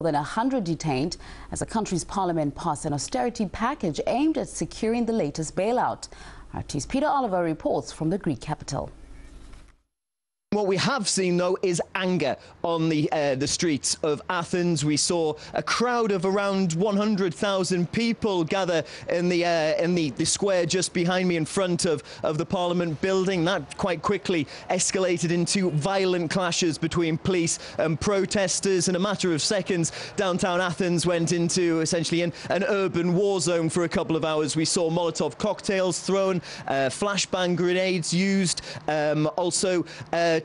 than 100 detained as the country's parliament passed an austerity package aimed at securing the latest bailout. Our TV's Peter Oliver reports from the Greek capital. What we have seen, though, is anger on the streets of Athens. We saw a crowd of around 100,000 people gather in the square just behind me in front of the Parliament building. That quite quickly escalated into violent clashes between police and protesters. In a matter of seconds, downtown Athens went into essentially an urban war zone for a couple of hours. We saw molotov cocktails thrown, flashbang grenades used, also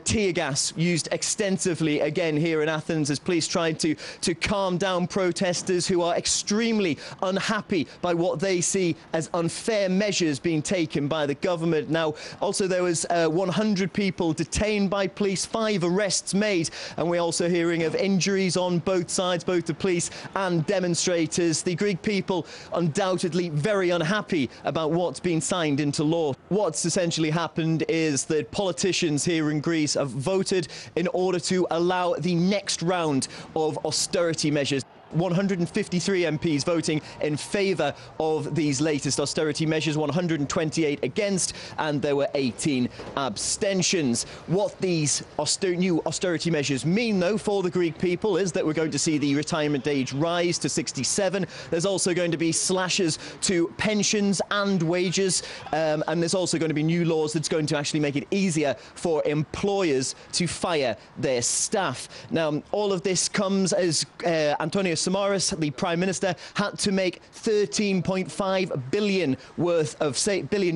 tear gas used extensively again here in Athens as police tried to calm down protesters who are extremely unhappy by what they see as unfair measures being taken by the government. Now, also there was 100 people detained by police, 5 arrests made, and we're also hearing of injuries on both sides, both the police and demonstrators. The Greek people undoubtedly very unhappy about what's been signed into law. What's essentially happened is that politicians here in Greece have voted in order to allow the next round of austerity measures. 153 MPs voting in favour of these latest austerity measures, 128 against, and there were 18 abstentions. What these new austerity measures mean, though, for the Greek people is that we're going to see the retirement age rise to 67. There's also going to be slashes to pensions and wages, and there's also going to be new laws that's going to actually make it easier for employers to fire their staff. Now, all of this comes as Antonio Samaras, the Prime Minister, had to make 13.5 billion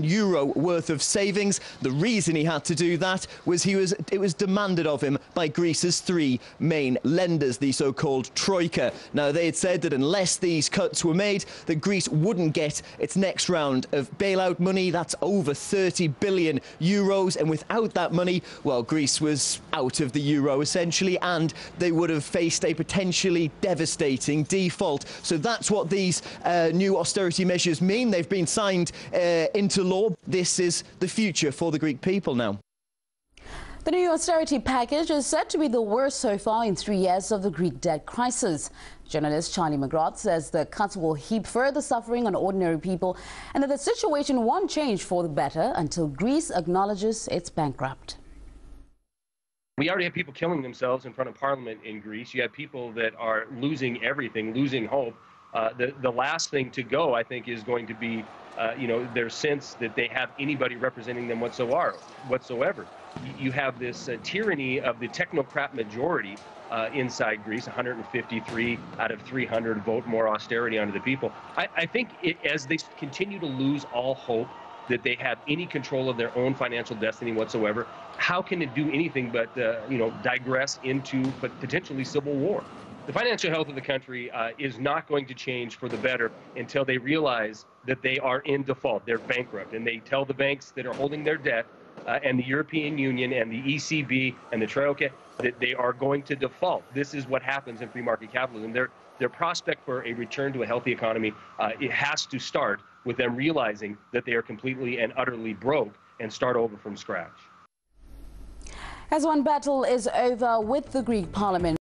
euro worth of savings. The reason he had to do that was it was demanded of him by Greece's 3 main lenders, the so-called Troika. Now, they had said that unless these cuts were made, that Greece wouldn't get its next round of bailout money. That's over 30 billion euros, and without that money, well, Greece was out of the euro essentially, and they would have faced a potentially devastating default. So that's what these new austerity measures mean. They've been signed into law. This is the future for the Greek people now. The new austerity package is said to be the worst so far in 3 years of the Greek debt crisis. Journalist Charlie McGrath says the cuts will heap further suffering on ordinary people and that the situation won't change for the better until Greece acknowledges it's bankrupt. We already have people killing themselves in front of Parliament in Greece. You have people that are losing everything, losing hope. The last thing to go, I think, is going to be, their sense that they have anybody representing them whatsoever. You have this tyranny of the technocrat majority inside Greece. 153 out of 300 vote more austerity onto the people. I think as they continue to lose all hope that they have any control of their own financial destiny whatsoever, how can it do anything but, digress into potentially civil war? The financial health of the country is not going to change for the better until they realize that they are in default. They're bankrupt, and they tell the banks that are holding their debt and the European Union and the ECB and the Troika that they are going to default. This is what happens in free market capitalism. Their prospect for a return to a healthy economy, it has to start with them realizing that they are completely and utterly broke and start over from scratch. As one battle is over with the Greek Parliament,